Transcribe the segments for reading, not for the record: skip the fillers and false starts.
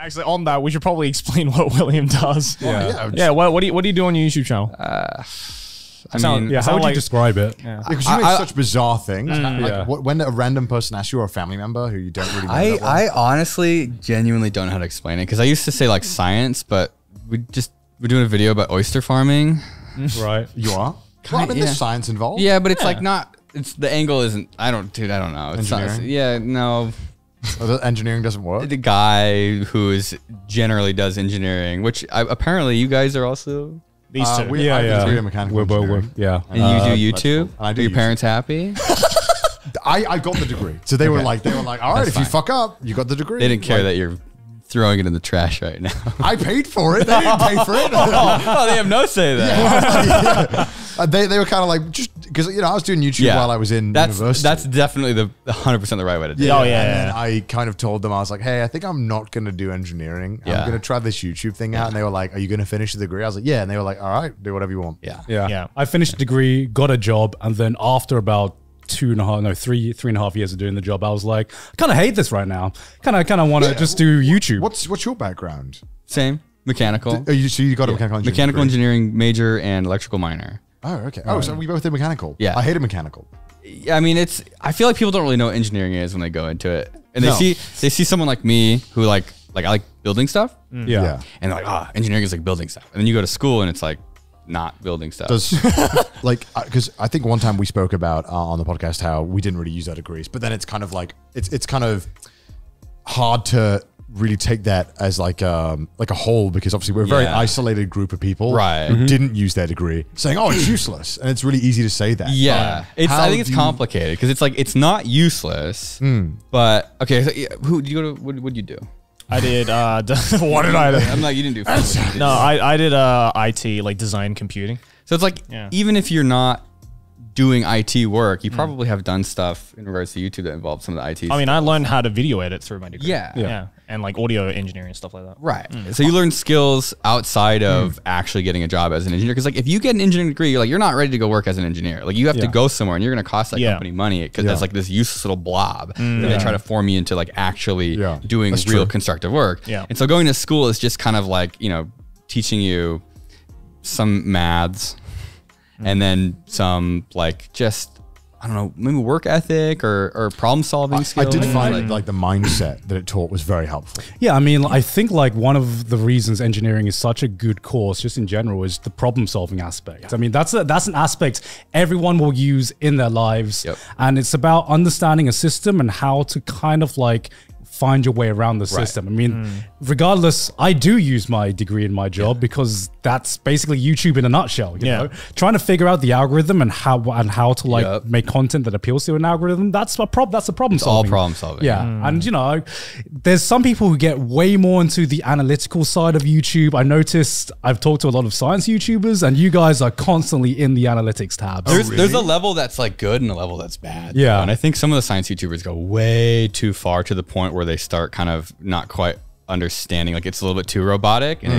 Actually, on that, we should probably explain what William does. Yeah. What do you do on your YouTube channel? I mean, how would you describe it? Because you make such bizarre things. When a random person asks you, or a family member who you don't really know that well. I honestly genuinely don't know how to explain it because I used to say like science, but we're doing a video about oyster farming. Right. You are? Well, I mean, there's science involved. Yeah, but it's like not. It's the angle isn't. I don't know. It's not. Engineering? No. The engineering doesn't work. The guy who generally does engineering, which apparently you guys are also. These two. I have a degree in mechanical engineering. And you do YouTube? And are your parents happy? I got the degree. So they were like, all right, if you fuck up, you got the degree. They didn't care that you're throwing it in the trash right now. I paid for it. They didn't pay for it. Oh, they have no say there. They were kind of like, just because, I was doing YouTube while I was in university. That's definitely the 100% the right way to do it. Oh, yeah. And then I kind of told them, I was like, hey, I think I'm not going to do engineering. I'm going to try this YouTube thing out. And they were like, are you going to finish the degree? I was like, yeah. And they were like, all right, do whatever you want. Yeah. I finished the degree, got a job, and then after about 3.5 years of doing the job, I was like, I kind of hate this right now. Kind of want to just do YouTube. What's your background? Same. Mechanical. So you got a mechanical engineering major and electrical minor. Oh, okay. Oh, so we both did mechanical. Yeah. I hated mechanical. I mean, I feel like people don't really know what engineering is when they go into it. And they see someone like me who like I like building stuff. Yeah. And they're like, engineering is like building stuff. And then you go to school and it's like not building stuff. Because I think one time we spoke about on the podcast how we didn't really use our degrees, but then it's kind of like it's kind of hard to really take that as like a whole, because obviously we're a very isolated group of people who didn't use their degree, saying, oh, it's useless, and it's really easy to say that. I think it's complicated because it's like it's not useless, but okay, so who do you go to? What would you do? I did. What did I do? I'm like, you didn't do. No, I did IT, like design computing. So it's like even if you're not doing IT work, you probably have done stuff in regards to YouTube that involves some of the IT. I mean, I learned how to video edit through my degree. Yeah. And like audio engineering and stuff like that. Right. So you learn skills outside of actually getting a job as an engineer. Because like if you get an engineering degree, you're not ready to go work as an engineer. Like you have to go somewhere and you're going to cost that company money because that's like this useless little blob that they try to form you into like actually doing real constructive work. And so going to school is just kind of like, teaching you some maths and then some like just, I don't know, maybe work ethic or problem solving skills. I did find like the mindset that it taught was very helpful. Yeah, I mean, I think like one of the reasons engineering is such a good course just in general is the problem solving aspect. I mean, that's an aspect everyone will use in their lives. And it's about understanding a system and how to kind of like find your way around the system. I mean, regardless, I do use my degree in my job because that's basically YouTube in a nutshell. You know, trying to figure out the algorithm and how to like make content that appeals to an algorithm. That's a problem. That's a problem solving. All problem solving. Yeah, and there's some people who get way more into the analytical side of YouTube. I noticed I've talked to a lot of science YouTubers, and you guys are constantly in the analytics tab. There's a level that's like good and a level that's bad. Yeah, and I think some of the science YouTubers go way too far to the point where they start kind of not quite understanding, like it's a little bit too robotic and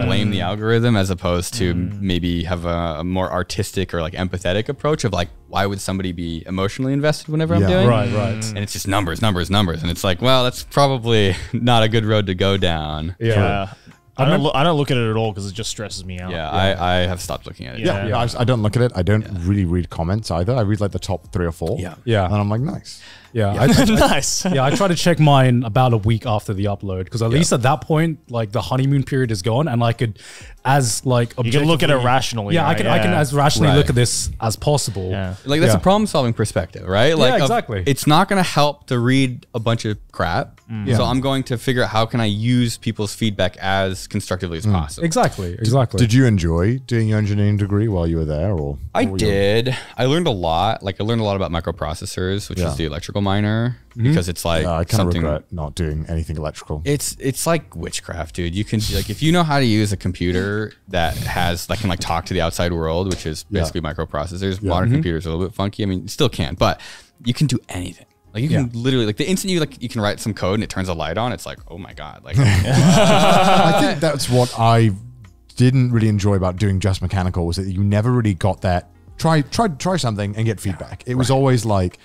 blame the algorithm as opposed to maybe have a more artistic or like empathetic approach of like, why would somebody be emotionally invested whenever I'm doing? Right. And it's just numbers. And it's like, well, that's probably not a good road to go down. I don't look at it at all because it just stresses me out. I have stopped looking at it. I don't look at it. I don't really read comments either. I read like the top 3 or 4. And I'm like, nice. Nice. I try to check mine about a week after the upload because at least at that point, like the honeymoon period is gone, and I could, as like you can look at it rationally. I can as rationally look at this as possible. Like that's a problem solving perspective, right? Like exactly. It's not going to help to read a bunch of crap. So I'm going to figure out how can I use people's feedback as constructively as possible. Exactly. Did you enjoy doing your engineering degree while you were there, or? I did. I learned a lot. Like I learned a lot about microprocessors, which is the electrical minor, because it's like I kind of regret not doing anything electrical. It's like witchcraft, dude. You can like if you know how to use a computer that can like talk to the outside world, which is basically microprocessors. Modern computers are a little bit funky. I mean, you still can, but you can do anything. Like you can literally like the instant you can write some code and it turns a light on, it's like, oh my god! Like I think that's what I didn't really enjoy about doing just mechanical was that you never really got that try something and get feedback. It was always like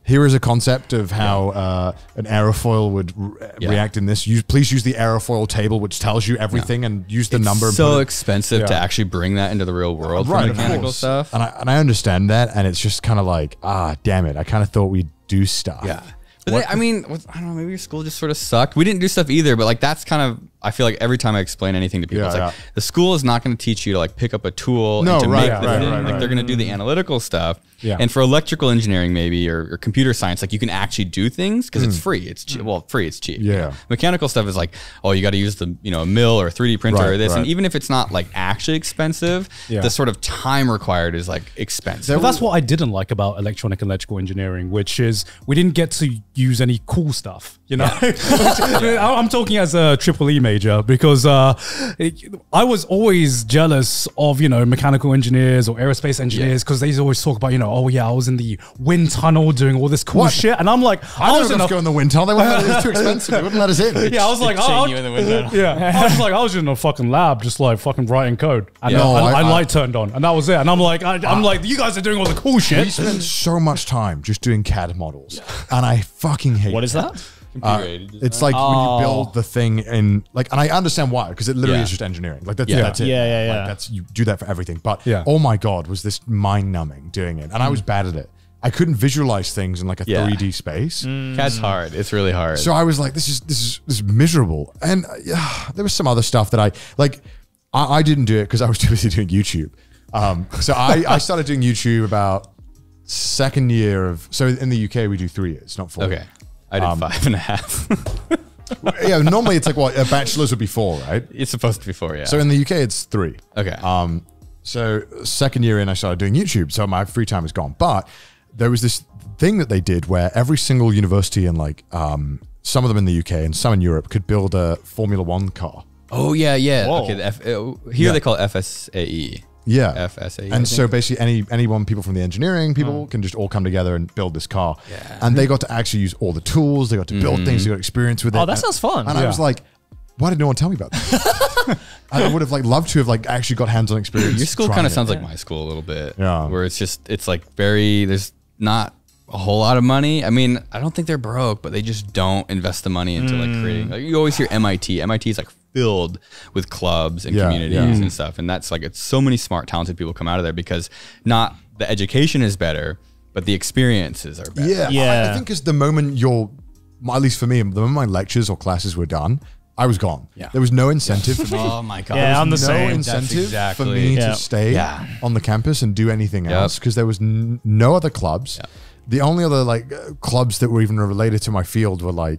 here is a concept of how an aerofoil would react in this. Please use the aerofoil table, which tells you everything, and use the number. It's so expensive to actually bring that into the real world for mechanical stuff. And I understand that, and it's just kind of like, damn it. I kind of thought we'd do stuff. Yeah. But I mean, I don't know, maybe your school just sort of sucked. We didn't do stuff either, but like that's kind of, I feel like every time I explain anything to people, it's like the school is not going to teach you to like pick up a tool and to make the thing. Like they're going to do the analytical stuff. Yeah. And for electrical engineering maybe or computer science, like you can actually do things because it's free. It's cheap. Well, free, it's cheap. Yeah. You know? Mechanical stuff is like, oh, you got to use the, a mill or a 3D printer or this. And even if it's not like actually expensive, the sort of time required is like expensive. Well, that's what I didn't like about electronic and electrical engineering, which is we didn't get to use any cool stuff. I'm talking as a triple E major because I was always jealous of, mechanical engineers or aerospace engineers because they always talk about, I was in the wind tunnel doing all this cool shit. And I'm like, I was going to go in the wind tunnel. They wouldn't let us, it was too expensive. They wouldn't let us in. Yeah, I was like, I was just in a fucking lab, just like fucking writing code. And I light turned on and that was it. And I'm like, you guys are doing all the cool shit. We spend so much time just doing CAD models and I fucking hate What is that? It's like when you build the thing in like, and I understand why, because it literally is just engineering. Like that's it. Yeah. Like, you do that for everything. But oh my God, was this mind numbing doing it. And I was bad at it. I couldn't visualize things in like a 3D space. CAD's hard. It's really hard. So I was like, this is miserable. And there was some other stuff that I didn't do it because I was too busy doing YouTube. So I started doing YouTube about second year of, so in the UK we do 3 years, not 4. Okay. I did 5.5. Yeah, normally it's like a bachelor's would be 4, right? It's supposed to be 4, yeah. So in the UK it's 3. Okay. So second year in I started doing YouTube, so my free time is gone. But there was this thing that they did where every single university in like some of them in the UK and some in Europe could build a Formula 1 car. Oh yeah. Whoa. Okay. Here they call it FSAE. Yeah. FSAE. And so basically people from the engineering people can just all come together and build this car. Yeah. And they got to actually use all the tools. They got to build things. They got experience with it. Oh, that sounds fun. And I was like, why did no one tell me about this? I would have loved to have actually got hands-on experience. Your school kind of sounds like my school a little bit. Yeah. Where it's like there's not a whole lot of money. I mean, I don't think they're broke, but they just don't invest the money into like creating. Like you always hear MIT. MIT is like filled with clubs and communities and stuff, and that's like it's so many smart, talented people come out of there because not the education is better, but the experiences are better. I think because the moment at least for me, the moment my lectures or classes were done, I was gone. Yeah. There was no incentive for me. Oh my God. Yeah, I'm the same. No incentive for me to stay on the campus and do anything else because there was no other clubs. Yep. The only other clubs that were even related to my field were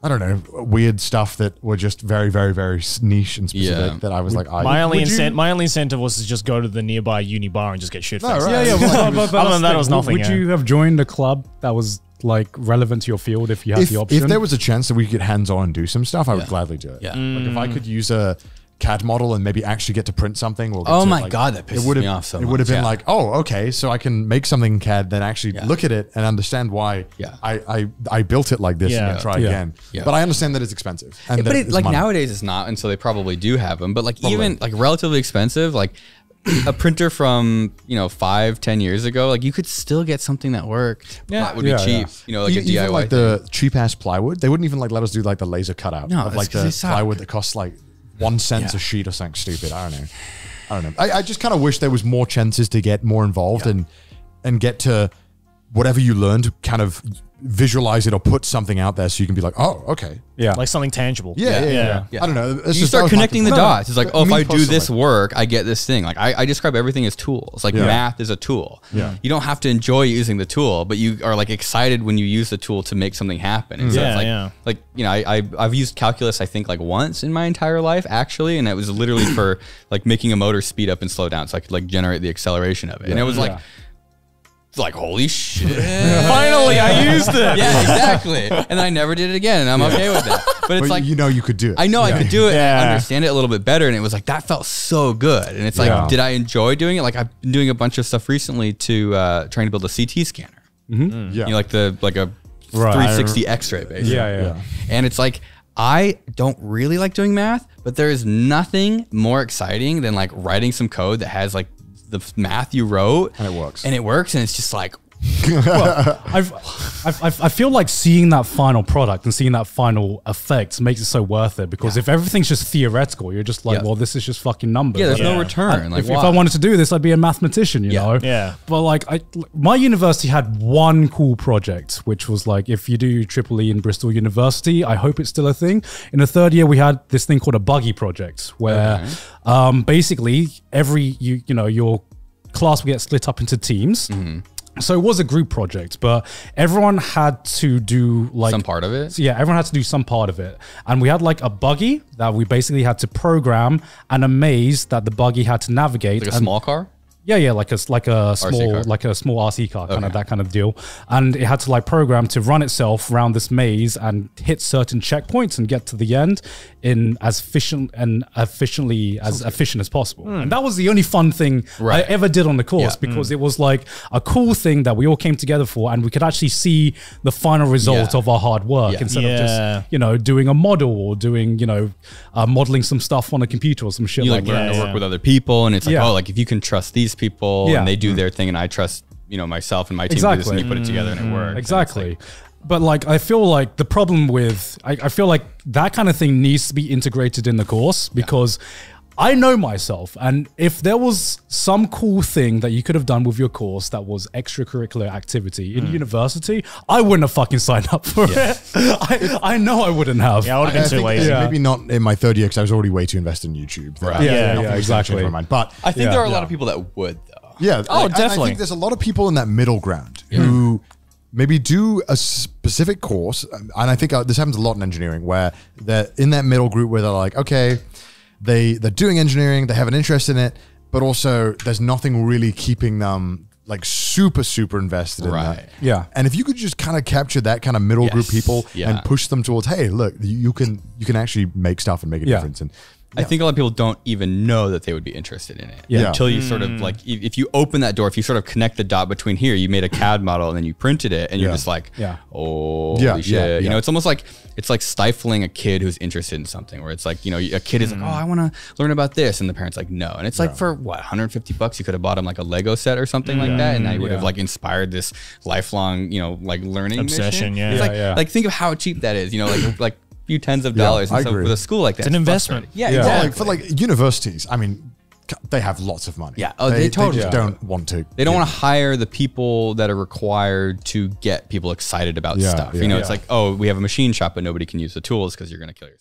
I don't know, weird stuff that were just very, very, very niche and specific that I was like, my only incentive was to just go to the nearby uni bar and just get shit faced. Right. Other than that, it was nothing. Would you have joined a club that was relevant to your field if you had the option? If there was a chance that we could get hands-on and do some stuff, I would gladly do it. Yeah. If I could use a CAD model and maybe actually get to print something. Or oh my God, that pisses me off so much. It would have been okay, so I can make something in CAD, then actually look at it and understand why I built it like this and try again. Yeah. But I understand that it's expensive. And but nowadays it's not, and so they probably do have them. But even relatively expensive, a printer from 5-10 years ago, you could still get something that worked. Yeah, that would be cheap. A DIY. The cheap ass plywood, they wouldn't even let us do the laser cutout of the plywood that costs 1 cent a sheet or something stupid. I don't know. I just kind of wish there was more chances to get more involved and get to whatever you learned, kind of visualize it or put something out there so you can be like, oh, okay. Yeah. Like something tangible. Yeah. I don't know. You start connecting the dots. It's if I do this work, I get this thing. I describe everything as tools. Math is a tool. Yeah. You don't have to enjoy using the tool, but you are excited when you use the tool to make something happen. And so I've used calculus, I think once in my entire life actually. And it was literally for making a motor speed up and slow down. So I could generate the acceleration of it. And it was it's holy shit. Finally, I used it. Yeah, exactly. And I never did it again, and I'm okay with that. But it's you could do it. I know I could do it and understand it a little bit better, and it was that felt so good. And it's did I enjoy doing it? I've been doing a bunch of stuff recently to trying to build a CT scanner. Mm-hmm. Yeah. A 360 X-ray, basically. Yeah. And it's I don't really like doing math, but there is nothing more exciting than writing some code that has the math you wrote and it works and it's just Well, I feel like seeing that final product and seeing that final effect makes it so worth it, because if everything's just theoretical, you're just like, well, this is just fucking numbers. Yeah, there's no return. If I wanted to do this, I'd be a mathematician, you know? Yeah. But like, my university had one cool project, which was like, if you do Triple E in Bristol University, I hope it's still a thing. In the third year, we had this thing called a buggy project, where basically your class would get split up into teams. So it was a group project, but everyone had to do like some part of it. Yeah, everyone had to do some part of it. And we had like a buggy that we basically had to program, and a maze that the buggy had to navigate. Like a small car? Yeah, like a small RC car, kind of that kind of deal. And it had to like program to run itself around this maze and hit certain checkpoints and get to the end in as efficient as possible. And that was the only fun thing I ever did on the course, because it was like a cool thing that we all came together for, and we could actually see the final result of our hard work instead of just, doing a model or doing, modeling some stuff on a computer or some shit like that. Learn to work with other people, and it's like, oh, like if you can trust these people and they do their thing, and I trust myself and my team do this, and you put it together and it works. Exactly. But like, I feel like the problem with, I feel like that kind of thing needs to be integrated in the course, because I know myself, and if there was some cool thing that you could have done with your course that was extracurricular activity in university, I wouldn't have fucking signed up for it. I know I wouldn't have. Yeah, I would have been too lazy. Maybe not in my third year, because I was already way too invested in YouTube. Right. Yeah, exactly. But I think there are a lot of people that would, though. Yeah. Oh, definitely. I think there's a lot of people in that middle ground who maybe do a specific course, and I think this happens a lot in engineering, where they're in that middle group where they're like, okay, they're doing engineering, they have an interest in it, but also there's nothing really keeping them like super invested in that. Yeah. And if you could just kind of capture that kind of middle group people and push them towards, hey, look, you can actually make stuff and make a difference. And I think a lot of people don't even know that they would be interest in it until you sort of like, if you open that door, if you sort of connect the dot between here, you made a CAD model and then you printed it, and you're just like, holy shit. You know, it's almost like, it's like stifling a kid who's interested in something, where it's like, a kid is like, oh, I want to learn about this. And the parent's like, no. And it's like, for what, $150, you could have bought him like a Lego set or something like that. And now you would have like inspired this lifelong, like learning obsession. mission. It's like think of how cheap that is, like few tens of dollars. And so with a school like that, it's an investment. Yeah, exactly. For like universities, I mean, they have lots of money. Yeah. Oh, they totally just don't want to. They don't want to hire the people that are required to get people excited about stuff. It's like, oh, we have a machine shop, but nobody can use the tools because you're going to kill yourself.